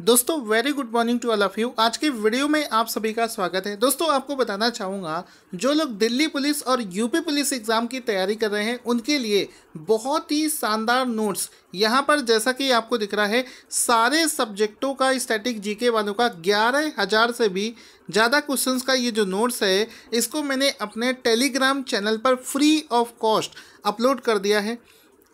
दोस्तों very good morning to all of you. आज के वीडियो में आप सभी का स्वागत है। दोस्तों आपको बताना चाहूँगा, जो लोग दिल्ली पुलिस और यूपी पुलिस एग्ज़ाम की तैयारी कर रहे हैं उनके लिए बहुत ही शानदार नोट्स यहाँ पर जैसा कि आपको दिख रहा है, सारे सब्जेक्टों का स्टैटिक जीके वालों का 11,000 से भी ज़्यादा क्वेश्चंस का ये जो नोट्स है, इसको मैंने अपने टेलीग्राम चैनल पर फ्री ऑफ कॉस्ट अपलोड कर दिया है।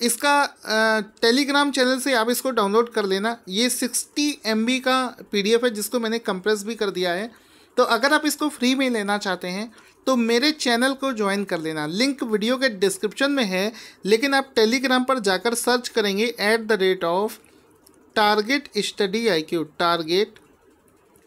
इसका टेलीग्राम चैनल से आप इसको डाउनलोड कर लेना। ये 60 MB का PDF है जिसको मैंने कंप्रेस भी कर दिया है। तो अगर आप इसको फ्री में लेना चाहते हैं तो मेरे चैनल को ज्वाइन कर लेना। लिंक वीडियो के डिस्क्रिप्शन में है, लेकिन आप टेलीग्राम पर जाकर सर्च करेंगे @target study IQ, target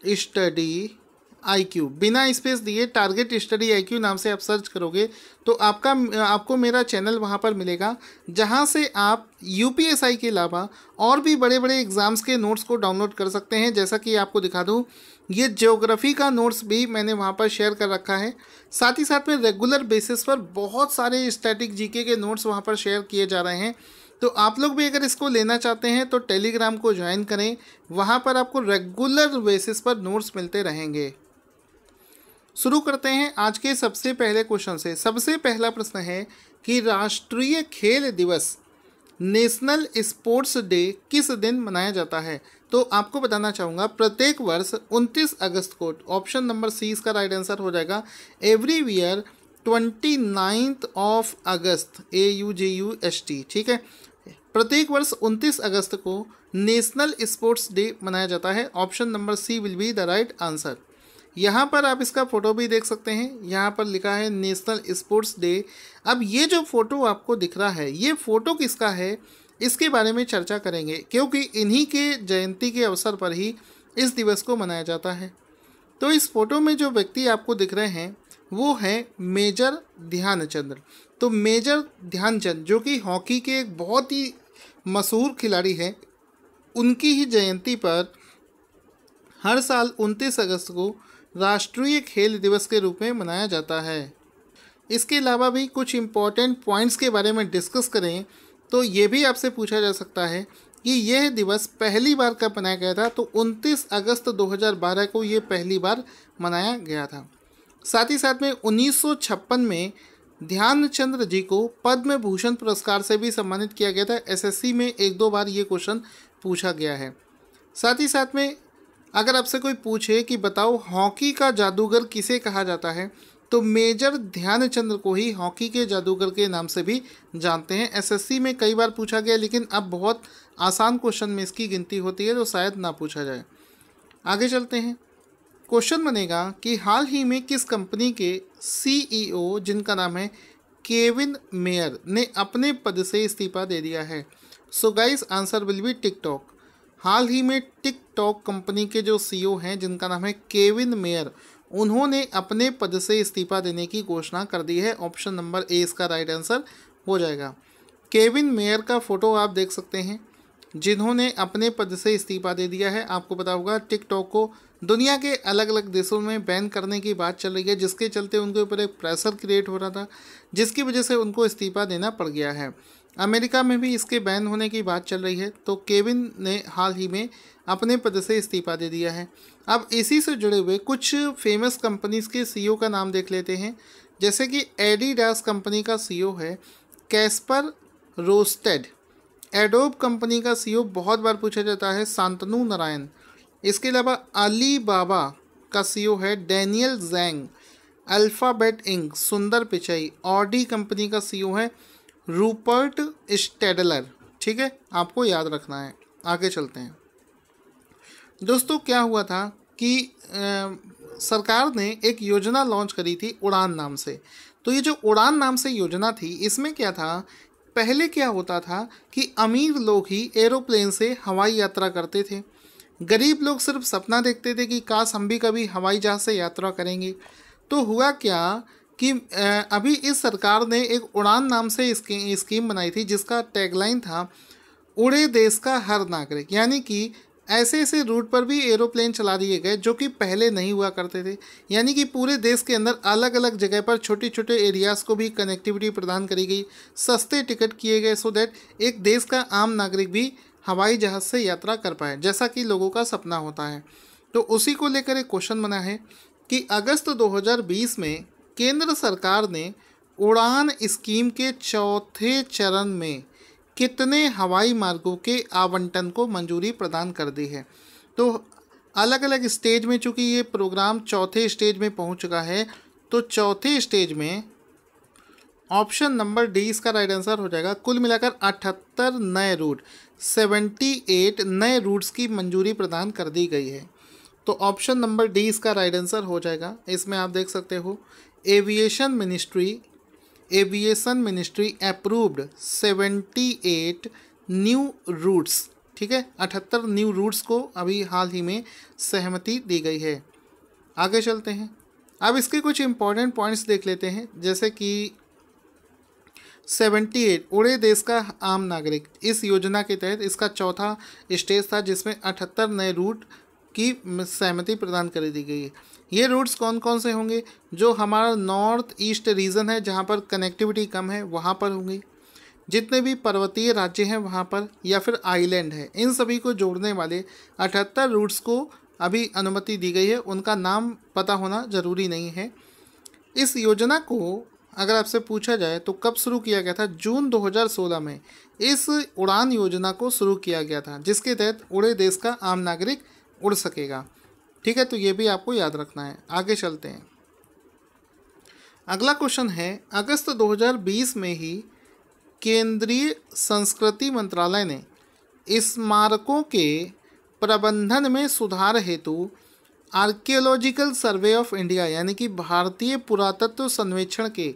study IQ, बिना स्पेस दिए टारगेट स्टडी IQ नाम से आप सर्च करोगे तो आपको मेरा चैनल वहां पर मिलेगा, जहां से आप UPSI के अलावा और भी बड़े बड़े एग्ज़ाम्स के नोट्स को डाउनलोड कर सकते हैं। जैसा कि आपको दिखा दूं, ये ज्योग्राफी का नोट्स भी मैंने वहां पर शेयर कर रखा है। साथ ही साथ में रेगुलर बेसिस पर बहुत सारे स्टैटिक जीके के नोट्स वहाँ पर शेयर किए जा रहे हैं। तो आप लोग भी अगर इसको लेना चाहते हैं तो टेलीग्राम को ज्वाइन करें, वहाँ पर आपको रेगुलर बेसिस पर नोट्स मिलते रहेंगे। शुरू करते हैं आज के सबसे पहले क्वेश्चन से। सबसे पहला प्रश्न है कि राष्ट्रीय खेल दिवस, नेशनल स्पोर्ट्स डे किस दिन मनाया जाता है? तो आपको बताना चाहूँगा, प्रत्येक वर्ष 29 अगस्त को, ऑप्शन नंबर सी इसका राइट आंसर हो जाएगा। एवरी ईयर 29 अगस्त, AUGUST, ठीक है। प्रत्येक वर्ष 29 अगस्त को नेशनल स्पोर्ट्स डे मनाया जाता है। Option number C will be the right answer. यहाँ पर आप इसका फ़ोटो भी देख सकते हैं, यहाँ पर लिखा है नेशनल स्पोर्ट्स डे। अब ये जो फ़ोटो आपको दिख रहा है, ये फ़ोटो किसका है, इसके बारे में चर्चा करेंगे, क्योंकि इन्हीं के जयंती के अवसर पर ही इस दिवस को मनाया जाता है। तो इस फ़ोटो में जो व्यक्ति आपको दिख रहे हैं वो हैं मेजर ध्यानचंद। तो मेजर ध्यानचंद जो कि हॉकी के एक बहुत ही मशहूर खिलाड़ी हैं, उनकी ही जयंती पर हर साल 29 अगस्त को राष्ट्रीय खेल दिवस के रूप में मनाया जाता है। इसके अलावा भी कुछ इम्पॉर्टेंट पॉइंट्स के बारे में डिस्कस करें तो ये भी आपसे पूछा जा सकता है कि यह दिवस पहली बार कब मनाया गया था। तो 29 अगस्त 2012 को ये पहली बार मनाया गया था। साथ ही साथ में 1956 में ध्यानचंद जी को पद्म भूषण पुरस्कार से भी सम्मानित किया गया था। SSC में 1-2 बार ये क्वेश्चन पूछा गया है। साथ ही साथ में अगर आपसे कोई पूछे कि बताओ हॉकी का जादूगर किसे कहा जाता है, तो मेजर ध्यानचंद को ही हॉकी के जादूगर के नाम से भी जानते हैं। SSC में कई बार पूछा गया, लेकिन अब बहुत आसान क्वेश्चन में इसकी गिनती होती है तो शायद ना पूछा जाए। आगे चलते हैं। क्वेश्चन बनेगा कि हाल ही में किस कंपनी के CEO, जिनका नाम है केविन मेयर, ने अपने पद से इस्तीफा दे दिया है? So guys, answer will be TikTok. हाल ही में टिकटॉक कंपनी के जो CEO हैं, जिनका नाम है केविन मेयर, उन्होंने अपने पद से इस्तीफा देने की घोषणा कर दी है। ऑप्शन नंबर ए इसका राइट आंसर हो जाएगा। केविन मेयर का फ़ोटो आप देख सकते हैं, जिन्होंने अपने पद से इस्तीफा दे दिया है। आपको पता होगा टिकटॉक को दुनिया के अलग अलग देशों में बैन करने की बात चल रही है, जिसके चलते उनके ऊपर एक प्रेशर क्रिएट हो रहा था, जिसकी वजह से उनको इस्तीफा देना पड़ गया है। अमेरिका में भी इसके बैन होने की बात चल रही है। तो केविन ने हाल ही में अपने पद से इस्तीफा दे दिया है। अब इसी से जुड़े हुए कुछ फेमस कंपनीज़ के CEO का नाम देख लेते हैं। जैसे कि एडिडास कंपनी का CEO है कैस्पर रोस्टेड। एडोब कंपनी का CEO बहुत बार पूछा जाता है शांतनु नारायण। इसके अलावा अलीबाबा का CEO है डैनियल जैंग। अल्फ़ाबेट इंक सुंदर पिचाई। ऑडी कंपनी का CEO है रूपर्ट स्टेडलर। ठीक है, आपको याद रखना है। आगे चलते हैं। दोस्तों क्या हुआ था कि सरकार ने एक योजना लॉन्च करी थी उड़ान नाम से। तो ये जो उड़ान नाम से योजना थी, इसमें क्या था, पहले क्या होता था कि अमीर लोग ही एरोप्लेन से हवाई यात्रा करते थे। गरीब लोग सिर्फ सपना देखते थे कि काश हम भी कभी हवाई जहाज़ से यात्रा करेंगे। तो हुआ क्या कि अभी इस सरकार ने एक उड़ान नाम से स्कीम बनाई थी, जिसका टैगलाइन था उड़े देश का हर नागरिक। यानी कि ऐसे ऐसे रूट पर भी एरोप्लेन चला दिए गए जो कि पहले नहीं हुआ करते थे। यानी कि पूरे देश के अंदर अलग अलग जगह पर छोटे छोटे एरियाज़ को भी कनेक्टिविटी प्रदान करी गई, सस्ते टिकट किए गए, सो दैट एक देश का आम नागरिक भी हवाई जहाज़ से यात्रा कर पाए, जैसा कि लोगों का सपना होता है। तो उसी को लेकर एक क्वेश्चन बना है कि अगस्त 2020 में केंद्र सरकार ने उड़ान स्कीम के चौथे चरण में कितने हवाई मार्गों के आवंटन को मंजूरी प्रदान कर दी है। तो अलग अलग स्टेज में, चूंकि ये प्रोग्राम चौथे स्टेज में पहुंच चुका है, तो चौथे स्टेज में ऑप्शन नंबर डी इसका राइट आंसर हो जाएगा। कुल मिलाकर 78 नए रूट, 78 नए रूट्स की मंजूरी प्रदान कर दी गई है। तो ऑप्शन नंबर डी इसका राइट आंसर हो जाएगा। इसमें आप देख सकते हो aviation ministry approved 78 new routes. ठीक है, 78 न्यू रूट्स को अभी हाल ही में सहमति दी गई है। आगे चलते हैं, अब इसके कुछ इंपॉर्टेंट पॉइंट्स देख लेते हैं, जैसे कि 78 उड़े देश का आम नागरिक, इस योजना के तहत इसका चौथा स्टेज था जिसमें 78 नए रूट की सहमति प्रदान कर दी गई है। ये रूट्स कौन कौन से होंगे? जो हमारा नॉर्थ ईस्ट रीजन है जहाँ पर कनेक्टिविटी कम है वहाँ पर होंगे, जितने भी पर्वतीय राज्य हैं वहाँ पर, या फिर आइलैंड है, इन सभी को जोड़ने वाले 78 रूट्स को अभी अनुमति दी गई है। उनका नाम पता होना ज़रूरी नहीं है। इस योजना को अगर आपसे पूछा जाए तो कब शुरू किया गया था? जून 2016 में इस उड़ान योजना को शुरू किया गया था, जिसके तहत उड़े देश का आम नागरिक उड़ सकेगा। ठीक है, तो ये भी आपको याद रखना है। आगे चलते हैं, अगला क्वेश्चन है, अगस्त 2020 में ही केंद्रीय संस्कृति मंत्रालय ने स्मारकों के प्रबंधन में सुधार हेतु आर्कियोलॉजिकल सर्वे ऑफ इंडिया यानी कि भारतीय पुरातत्व सर्वेक्षण के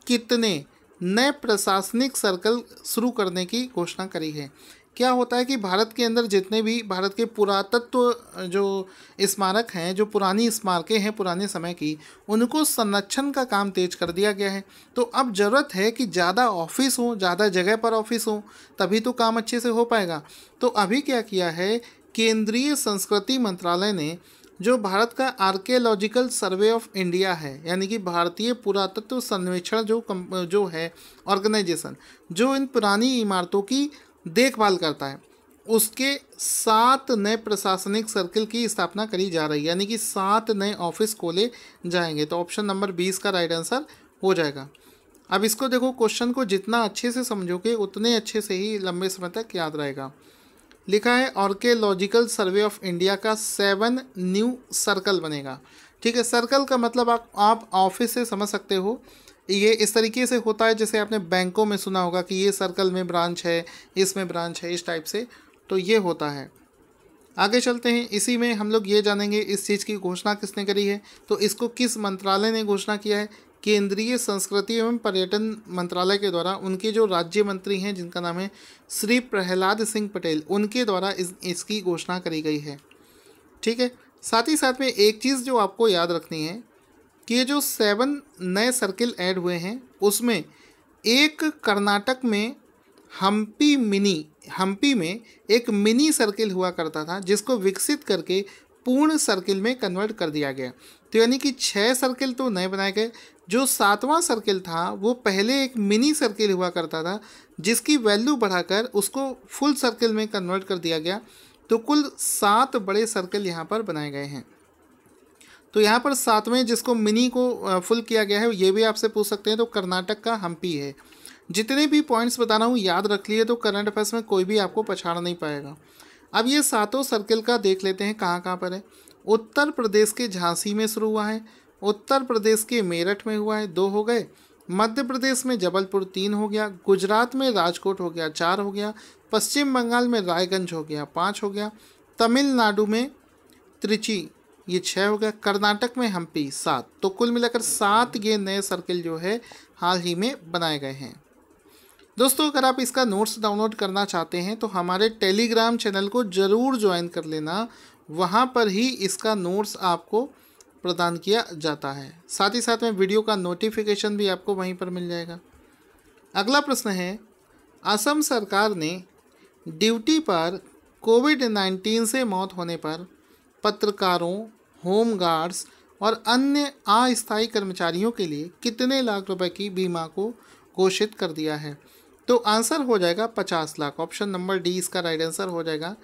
कितने नए प्रशासनिक सर्कल शुरू करने की घोषणा करी है। क्या होता है कि भारत के अंदर जितने भी भारत के पुरातत्व जो स्मारक हैं, जो पुरानी स्मारकें हैं पुराने समय की, उनको संरक्षण का काम तेज कर दिया गया है। तो अब ज़रूरत है कि ज़्यादा ऑफिस हो, ज़्यादा जगह पर ऑफिस हो, तभी तो काम अच्छे से हो पाएगा। तो अभी क्या किया है, केंद्रीय संस्कृति मंत्रालय ने जो भारत का आर्कियोलॉजिकल सर्वे ऑफ इंडिया है, यानी कि भारतीय पुरातत्व सर्वेक्षण जो है ऑर्गेनाइजेशन, जो इन पुरानी इमारतों की देखभाल करता है, उसके 7 नए प्रशासनिक सर्किल की स्थापना करी जा रही है, यानी कि 7 नए ऑफिस खोले जाएंगे। तो ऑप्शन नंबर 20 का राइट आंसर हो जाएगा। अब इसको देखो, क्वेश्चन को जितना अच्छे से समझोगे उतने अच्छे से ही लंबे समय तक याद रहेगा। लिखा है आर्कियोलॉजिकल सर्वे ऑफ इंडिया का 7 न्यू सर्कल बनेगा। ठीक है, सर्कल का मतलब आप ऑफिस से समझ सकते हो। ये इस तरीके से होता है जैसे आपने बैंकों में सुना होगा कि ये सर्कल में ब्रांच है, इसमें ब्रांच है, इस टाइप से, तो ये होता है। आगे चलते हैं, इसी में हम लोग ये जानेंगे इस चीज़ की घोषणा किसने करी है। तो इसको किस मंत्रालय ने घोषणा किया है? केंद्रीय संस्कृति एवं पर्यटन मंत्रालय के द्वारा उनके जो राज्य मंत्री हैं जिनका नाम है श्री प्रहलाद सिंह पटेल, उनके द्वारा इसकी घोषणा करी गई है। ठीक है, साथ ही साथ में एक चीज़ जो आपको याद रखनी है कि ये जो 7 नए सर्किल ऐड हुए हैं उसमें एक कर्नाटक में हम्पी में एक मिनी सर्किल हुआ करता था, जिसको विकसित करके पूर्ण सर्किल में कन्वर्ट कर दिया गया। तो यानी कि 6 सर्किल तो नए बनाए गए। जो 7वां सर्किल था वो पहले एक मिनी सर्किल हुआ करता था, जिसकी वैल्यू बढ़ाकर उसको फुल सर्किल में कन्वर्ट कर दिया गया। तो कुल 7 बड़े सर्किल यहाँ पर बनाए गए हैं। तो यहाँ पर 7वें जिसको मिनी को फुल किया गया है, ये भी आपसे पूछ सकते हैं, तो कर्नाटक का हम्पी है। जितने भी पॉइंट्स बता रहा हूँ याद रख लिए, तो करंट अफेयर्स में कोई भी आपको पछाड़ नहीं पाएगा। अब ये 7 सर्किल का देख लेते हैं कहाँ कहाँ पर है। उत्तर प्रदेश के झांसी में शुरू हुआ है, उत्तर प्रदेश के मेरठ में हुआ है, 2 हो गए। मध्य प्रदेश में जबलपुर 3 हो गया, गुजरात में राजकोट हो गया, 4 हो गया, पश्चिम बंगाल में रायगंज हो गया, 5 हो गया, तमिलनाडु में त्रिची, ये 6 हो गया, कर्नाटक में हम्पी 7। तो कुल मिलाकर 7 ये नए सर्किल जो है हाल ही में बनाए गए हैं। दोस्तों, अगर आप इसका नोट्स डाउनलोड करना चाहते हैं तो हमारे टेलीग्राम चैनल को ज़रूर ज्वाइन कर लेना, वहाँ पर ही इसका नोट्स आपको प्रदान किया जाता है। साथ ही साथ में वीडियो का नोटिफिकेशन भी आपको वहीं पर मिल जाएगा। अगला प्रश्न है, असम सरकार ने ड्यूटी पर कोविड-19 से मौत होने पर पत्रकारों, होम गार्ड्स और अन्य अस्थायी कर्मचारियों के लिए कितने लाख रुपए की बीमा को घोषित कर दिया है। तो आंसर हो जाएगा 50 लाख। ऑप्शन नंबर डी इसका राइट आंसर हो जाएगा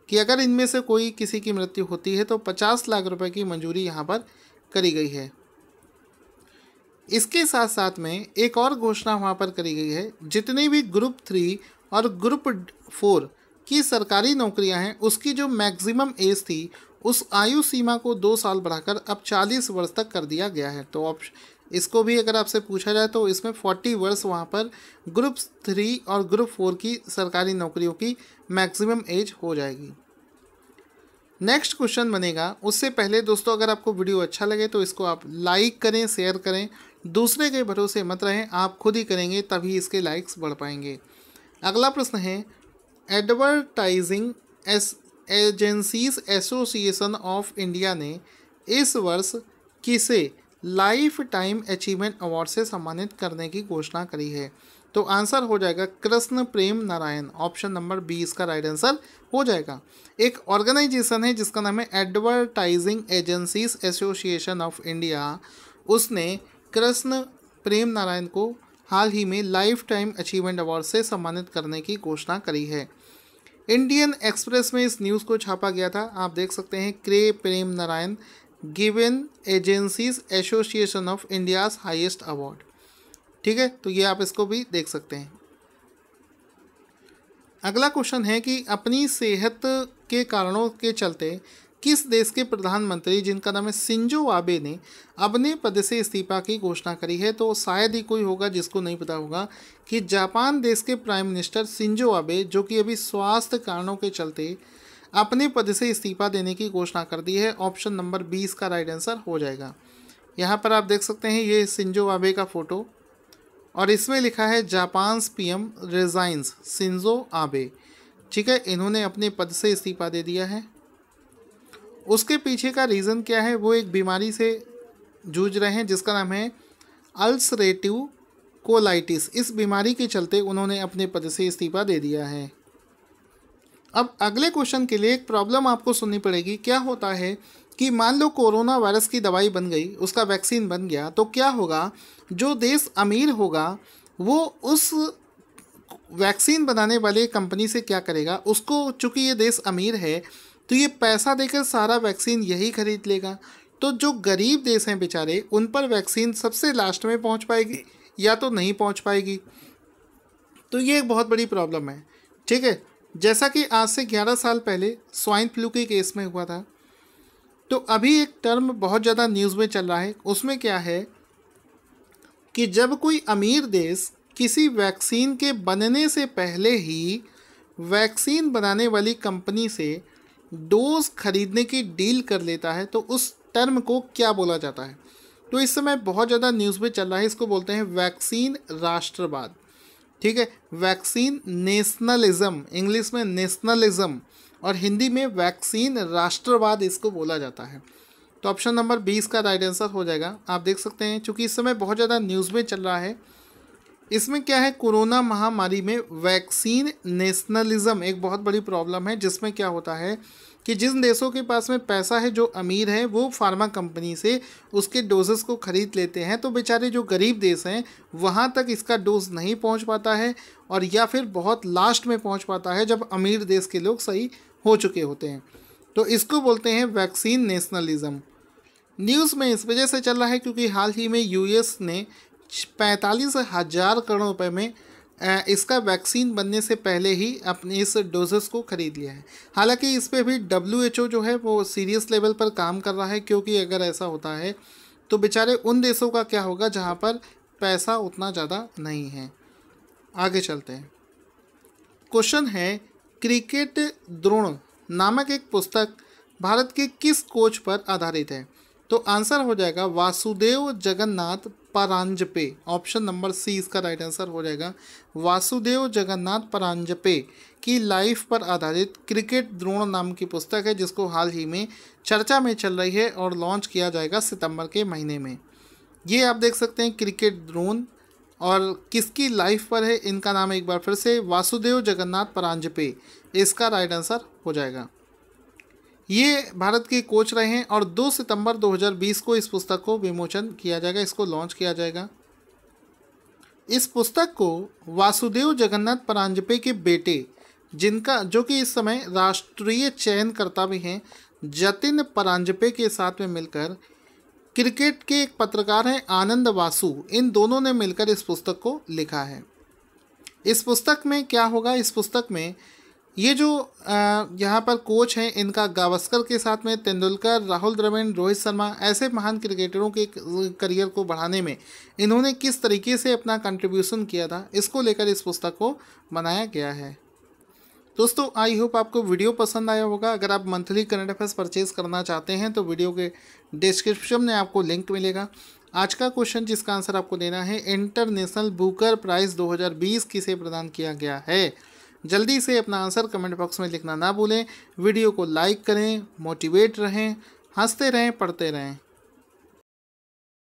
कि अगर इनमें से कोई किसी की मृत्यु होती है तो 50 लाख रुपए की मंजूरी यहाँ पर करी गई है। इसके साथ साथ में एक और घोषणा वहाँ पर करी गई है, जितनी भी ग्रुप 3 और ग्रुप 4 की सरकारी नौकरियां हैं उसकी जो मैक्सिमम एज थी उस आयु सीमा को 2 साल बढ़ाकर अब 40 वर्ष तक कर दिया गया है। तो इसको भी अगर आपसे पूछा जाए तो इसमें 40 वर्ष वहाँ पर ग्रुप 3 और ग्रुप 4 की सरकारी नौकरियों की मैक्सिमम एज हो जाएगी। नेक्स्ट क्वेश्चन बनेगा, उससे पहले दोस्तों अगर आपको वीडियो अच्छा लगे तो इसको आप लाइक करें, शेयर करें, दूसरे के भरोसे मत रहें, आप खुद ही करेंगे तभी इसके लाइक्स बढ़ पाएंगे। अगला प्रश्न है, advertising agencies association of India ने इस वर्ष किसे लाइफ टाइम अचीवमेंट अवार्ड से सम्मानित करने की घोषणा करी है? तो आंसर हो जाएगा कृष्ण प्रेम नारायण। ऑप्शन नंबर बी इसका राइट आंसर हो जाएगा। एक ऑर्गेनाइजेशन है जिसका नाम है advertising agencies association of India, उसने कृष्ण प्रेम नारायण को हाल ही में लाइफ टाइम अचीवमेंट अवार्ड से सम्मानित करने की घोषणा करी है। इंडियन एक्सप्रेस में इस न्यूज़ को छापा गया था, आप देख सकते हैं, कृ Prem Narayan given agencies association of India's highest award. ठीक है, तो ये आप इसको भी देख सकते हैं। अगला क्वेश्चन है कि अपनी सेहत के कारणों के चलते किस देश के प्रधानमंत्री जिनका नाम है शिंजो आबे ने अपने पद से इस्तीफा की घोषणा करी है? तो शायद ही कोई होगा जिसको नहीं पता होगा कि जापान देश के प्राइम मिनिस्टर शिंजो आबे, जो कि अभी स्वास्थ्य कारणों के चलते अपने पद से इस्तीफा देने की घोषणा कर दी है। ऑप्शन नंबर 20 का राइट आंसर हो जाएगा। यहाँ पर आप देख सकते हैं ये शिंजो आबे का फोटो और इसमें लिखा है Japan PM resigns Shinzo Abe. ठीक है, इन्होंने अपने पद से इस्तीफा दे दिया है। उसके पीछे का रीज़न क्या है? वो एक बीमारी से जूझ रहे हैं जिसका नाम है अल्सरेटिव कोलाइटिस। इस बीमारी के चलते उन्होंने अपने पद से इस्तीफा दे दिया है। अब अगले क्वेश्चन के लिए एक प्रॉब्लम आपको सुननी पड़ेगी। क्या होता है कि मान लो कोरोना वायरस की दवाई बन गई, उसका वैक्सीन बन गया, तो क्या होगा? जो देश अमीर होगा वो उस वैक्सीन बनाने वाले कंपनी से क्या करेगा? उसको, चूँकि ये देश अमीर है तो ये पैसा देकर सारा वैक्सीन यही खरीद लेगा। तो जो गरीब देश हैं बेचारे, उन पर वैक्सीन सबसे लास्ट में पहुंच पाएगी या तो नहीं पहुंच पाएगी। तो ये एक बहुत बड़ी प्रॉब्लम है। ठीक है, जैसा कि आज से 11 साल पहले स्वाइन फ्लू के केस में हुआ था। तो अभी एक टर्म बहुत ज़्यादा न्यूज़ में चल रहा है, उसमें क्या है कि जब कोई अमीर देश किसी वैक्सीन के बनने से पहले ही वैक्सीन बनाने वाली कंपनी से डोज खरीदने की डील कर लेता है तो उस टर्म को क्या बोला जाता है? तो इस समय बहुत ज़्यादा न्यूज़ में चल रहा है, इसको बोलते हैं वैक्सीन राष्ट्रवाद। ठीक है, वैक्सीन नेशनलिज्म, इंग्लिश में नेशनलिज्म और हिंदी में वैक्सीन राष्ट्रवाद इसको बोला जाता है। तो ऑप्शन नंबर 20 का राइट आंसर हो जाएगा। आप देख सकते हैं, चूँकि इस समय बहुत ज़्यादा न्यूज़ में चल रहा है। इसमें क्या है, कोरोना महामारी में वैक्सीन नेशनलिज्म एक बहुत बड़ी प्रॉब्लम है, जिसमें क्या होता है कि जिन देशों के पास में पैसा है, जो अमीर हैं, वो फार्मा कंपनी से उसके डोजेस को खरीद लेते हैं। तो बेचारे जो गरीब देश हैं वहाँ तक इसका डोज नहीं पहुँच पाता है, और या फिर बहुत लास्ट में पहुँच पाता है जब अमीर देश के लोग सही हो चुके होते हैं। तो इसको बोलते हैं वैक्सीन नेशनलिज्म। न्यूज़ में इस वजह से चल रहा है क्योंकि हाल ही में यूएस ने 45,000 करोड़ रुपए में इसका वैक्सीन बनने से पहले ही अपने इस डोजेस को खरीद लिया है। हालांकि इस पे भी WHO जो है वो सीरियस लेवल पर काम कर रहा है, क्योंकि अगर ऐसा होता है तो बेचारे उन देशों का क्या होगा जहां पर पैसा उतना ज़्यादा नहीं है। आगे चलते हैं। क्वेश्चन है, क्रिकेट द्रोण नामक एक पुस्तक भारत के किस कोच पर आधारित है? तो आंसर हो जाएगा Vasudev Jagannath Paranjpe. Option number C इसका राइट आंसर हो जाएगा। वासुदेव जगन्नाथ परांजपे की लाइफ पर आधारित क्रिकेट द्रोण नाम की पुस्तक है, जिसको हाल ही में चर्चा में चल रही है और लॉन्च किया जाएगा सितंबर के महीने में। ये आप देख सकते हैं क्रिकेट द्रोण, और किसकी लाइफ पर है, इनका नाम एक बार फिर से वासुदेव जगन्नाथ परांजपे, इसका राइट आंसर हो जाएगा। ये भारत के कोच रहे हैं और 2 सितंबर 2020 को इस पुस्तक को विमोचन किया जाएगा, इसको लॉन्च किया जाएगा। इस पुस्तक को वासुदेव जगन्नाथ परांजपे के बेटे, जिनका जो कि इस समय राष्ट्रीय चयनकर्ता भी हैं, जतिन परांजपे के साथ में मिलकर क्रिकेट के एक पत्रकार हैं आनंद वासु, इन दोनों ने मिलकर इस पुस्तक को लिखा है। इस पुस्तक में क्या होगा, इस पुस्तक में ये जो यहाँ पर कोच हैं, इनका गावस्कर के साथ में तेंदुलकर, राहुल द्रविड़, रोहित शर्मा, ऐसे महान क्रिकेटरों के करियर को बढ़ाने में इन्होंने किस तरीके से अपना कंट्रीब्यूशन किया था, इसको लेकर इस पुस्तक को बनाया गया है। दोस्तों, आई होप आपको वीडियो पसंद आया होगा। अगर आप मंथली करंट अफेयर्स परचेज करना चाहते हैं तो वीडियो के डिस्क्रिप्शन में आपको लिंक मिलेगा। आज का क्वेश्चन जिसका आंसर आपको देना है, इंटरनेशनल बुकर प्राइज़ 2020 किसे प्रदान किया गया है। जल्दी से अपना आंसर कमेंट बॉक्स में लिखना ना भूलें। वीडियो को लाइक करें, मोटिवेट रहें, हंसते रहें, पढ़ते रहें।